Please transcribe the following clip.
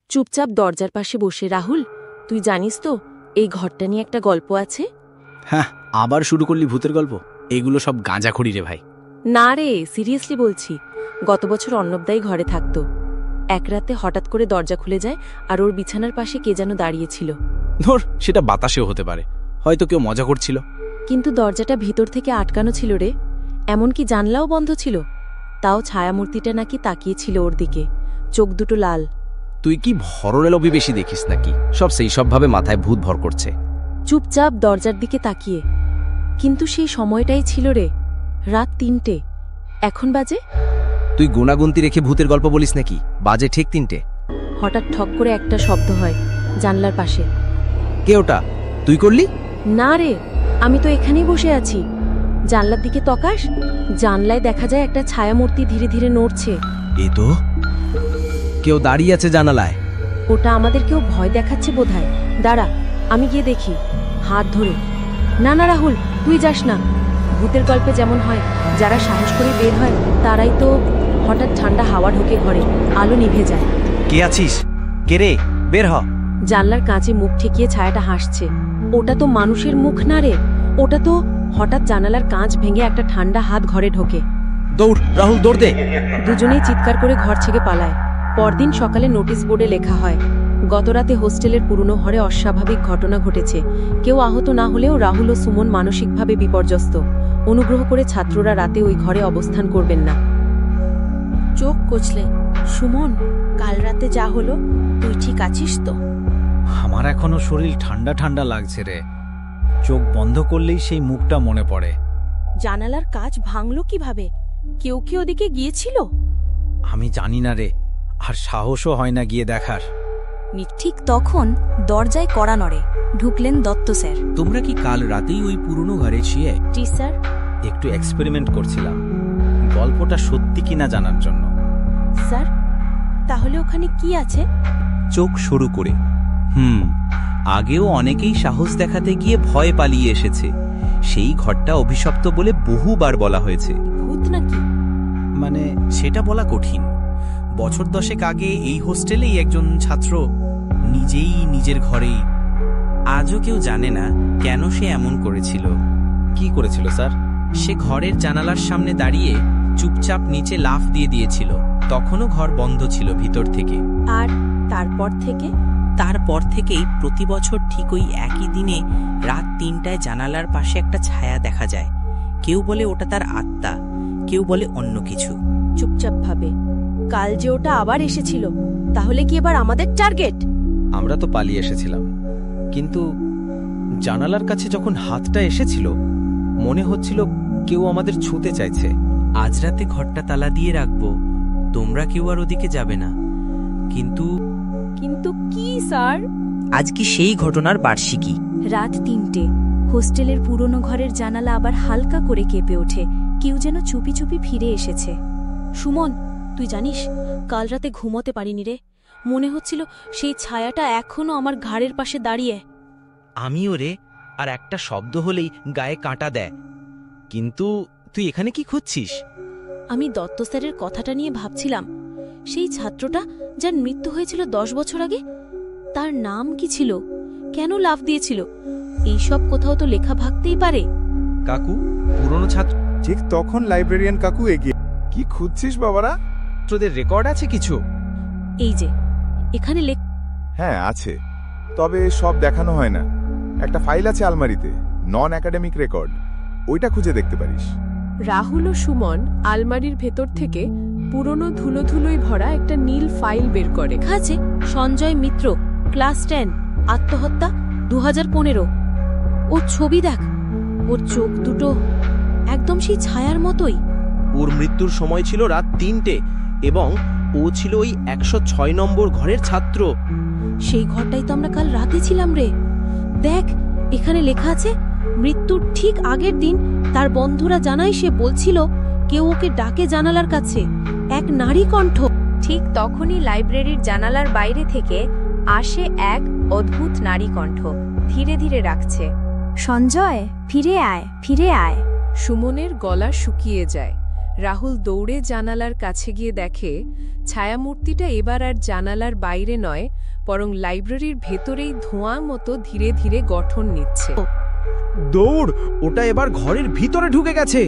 চুপচাপ দরজার পাশে বসে। রাহুল, তুই জানিস তো এই ঘরটা নিয়ে একটা গল্প আছে? হ্যাঁ, আবার শুরু করলি ভূতের গল্প? এগুলো সব গাঁজাখড়ি রে ভাই। না রে, সিরিয়াসলি বলছি। গত বছর অর্ণবদাই ঘরে থাকতো। এক রাতে হঠাৎ করে দরজা খুলে যায় আর ওর বিছানার পাশে কে যেন দাঁড়িয়েছিল। ধর, সেটা বাতাসেও হতে পারে, হয়তো কেউ মজা করছিল। কিন্তু দরজাটা ভিতর থেকে আটকানো ছিল রে, এমনকি জানলাও বন্ধ ছিল। তাও ছায়ামূর্তিটা নাকি তাকিয়েছিল ওর দিকে, চোখ দুটো লাল। তুই কি হররের লবি বেশি দেখিস নাকি? সব সেই সবভাবে মাথায় ভূত ভর করছে। চুপচাপ দরজার দিকে তাকিয়ে। কিন্তু সেই সময়টাই ছিল রে, রাত ৩টে। এখন বাজে? তুই গুণাগুন্তি রেখে ভূতের গল্প বলিস নাকি? বাজে ঠিক ৩টে। হঠাৎ ঠক করে একটা শব্দ হয় জানলার পাশে। কে ওটা? তুই করলি? না রে, আমি তো এখানেই বসে আছি। জানলার দিকে তকাস, জানলায় দেখা যায় একটা ছায়ামূর্তি ধীরে ধীরে নড়ছে। এ তো কেউ দাঁড়িয়ে আছে জানালায়। ওটা আমাদের কেউ ভয় দেখাচ্ছে বোধহয়। দাঁড়া, আমি গিয়ে দেখি। হাত ধরে। না না রাহুল, তুই যাস না। ভূতের গল্পে যেমন হয়, যারা সাহস করে বের হয় তারাই তো। হঠাৎ ঠান্ডা হাওয়া ঢোকে ঘরে, আলো নিভে যায়। কে আছিস? কে রে? বের হ। জানলার কাঁচে মুখ ঠেকিয়ে ছায়াটা হাসছে। ওটা তো মানুষের মুখ না রে, ওটা তো। হঠাৎ জানালার কাঁচ ভেঙে একটা ঠান্ডা হাত ঘরে ঢোকে। দৌড় রাহুল, দৌড় দে। দুজনেই চিৎকার করে ঘর ছেড়ে পালায়। পরদিন সকালে নোটিশ বোর্ডে লেখা হয়, গতরাতে হোস্টেলের পুরনো ঘরে অস্বাভাবিক ঘটনা ঘটেছে। কেউ আহত না হলেও রাহুল ও সুমন মানসিকভাবে বিপর্যস্ত। অনুগ্রহ করে ছাত্ররা রাতে ওই ঘরে অবস্থান করবেন না। চোখ কচলে। সুমন, কাল রাতে যা হলো, তুই ঠিক আছিস তো? আমার এখনো শরীর ঠান্ডা ঠান্ডা লাগছে রে। চোখ বন্ধ করলেই সেই মুখটা মনে পড়ে। জানালার কাঁচ ভাঙলো কিভাবে? কেউ কি ওদিকে গিয়েছিল? আমি জানি না রে, আর সাহসও হয় না গিয়ে দেখার। ঠিক তখন দরজায় কড়া নড়ে। ঢুকলেন দত্ত স্যার। তোমরা কি কাল রাতেই ওই পুরনো ঘরে ছিলে? জি স্যার। একটু এক্সপেরিমেন্ট করছিলাম, গল্পটা সত্যি কিনা জানার জন্য। স্যার, তাহলে ওখানে কি আছে? চোখ সরু করে। আগেও অনেকেই সাহস দেখাতে গিয়ে ভয় পালিয়ে এসেছে। সেই ঘরটা অভিশপ্ত বলে বহুবার বলা হয়েছে। ভূত নাকি? মানে সেটা বলা কঠিন। বছর 10 আগে এই হোস্টেলেই একজন ছাত্র নিজেই নিজের ঘরেই। আজও কেউ জানে না কেন সে এমন করেছিল। কি করেছিল স্যার? সে ঘরের জানালার সামনে দাঁড়িয়ে চুপচাপ নিচে লাফ দিয়ে দিয়েছিল। তখনও ঘর বন্ধ ছিল ভিতর থেকে। আর তারপর থেকেই প্রতি বছর ঠিক ওই একই দিনে রাত 3টায় জানালার পাশে একটা ছায়া দেখা যায়। কেউ বলে ওটা তার আত্মা, কেউ বলে অন্য কিছু। চুপচাপ ভাবে, কাল যে ওটা আবার এসেছিল, তাহলে কি এবার আমাদের টার্গেট? আমরা তো পালিয়ে এসেছিলাম, কিন্তু জানালার কাছে যখন হাতটা এসেছিল মনে হচ্ছিল কেউ আমাদের ছুঁতে চাইছে। আজ রাতে ঘরটা তালা দিয়ে রাখবো, তোমরা কেউ আর ওদিকে যাবে না। কিন্তু কি স্যার? আজ কি সেই ঘটনার বার্ষিকী। রাত ৩টে। হোস্টেলের পুরনো ঘরের জানালা আবার হালকা করে কেঁপে ওঠে। কেউ যেন চুপি চুপি ফিরে এসেছে। সুমন, তুই জানিস, কাল রাতে ঘুমোতে পারিনি রে। মনে হচ্ছিল সেই ছায়াটা এখনো আমার ঘাড়ের পাশে দাঁড়িয়ে। আমিও রে, আর একটা শব্দ হলেই গায়ে কাঁটা দেয়। কিন্তু তুই এখানে কি খুঁজছিস? আমি দত্ত স্যারের কথাটা নিয়ে ভাবছিলাম। সেই ছাত্রটা যার মৃত্যু হয়েছিল 10 বছর আগে, তার নাম কি ছিল? কেন লাফ দিয়েছিল? এইসব কোথাও তো লেখা ভাগতেই পারে। কাকু, পুরনো ছাত্র। ঠিক তখন লাইব্রেরিয়ান কাকু এগিয়ে। কি খুঁজছিস বাবারা? ছাত্রদের রেকর্ড আছে কিছু? এই যে এখানে হ্যাঁ আছে, তবে সব দেখানো হয় না। একটা ফাইল আছে আলমারিতে, নন একাডেমিক রেকর্ড, ওইটা খুঁজে দেখতে পারিস। রাহুল ও সুমন আলমারির ভেতর থেকে পুরনো ধুলোধুলোয় ভরা একটা নীল ফাইল বের করে। আছে সঞ্জয় মিত্র, ক্লাস 10, আত্মহত্যা 2015। ওর ছবি দেখ, ওর চোখ দুটো একদম সেই ছায়ার মতোই। ওর মৃত্যুর সময় ছিল রাত 3টে এবং ও ছিল ওই 106 নম্বর ঘরের ছাত্র। সেই ঘরটাই তো আমরা কাল রাতে ছিলাম রে। দেখ, এখানে লেখা আছে, মৃত্যুর ঠিক আগের দিন তার বন্ধুরা জানায় সে বলছিল কেউ ওকে ডাকে জানালার কাছে, এক নারী কণ্ঠ। ঠিক তখনই লাইব্রেরির জানালার বাইরে থেকে আসে এক অদ্ভুত নারী কণ্ঠ। ধীরে ধীরে রাখছে, সঞ্জয় ফিরে আয়, ফিরে আয়। সুমনের গলা শুকিয়ে যায়। রাহুল দৌড়ে জানালার কাছে গিয়ে দেখে ছায়ামূর্তিটা এবার আর জানালার বাইরে নয়, বরং লাইব্রেরির ভেতরেই ধোঁয়া মতো ধীরে ধীরে গঠন নিচ্ছে। দৌড়, ওটা এবার ঘরের ভিতরে ঢুকে গেছে।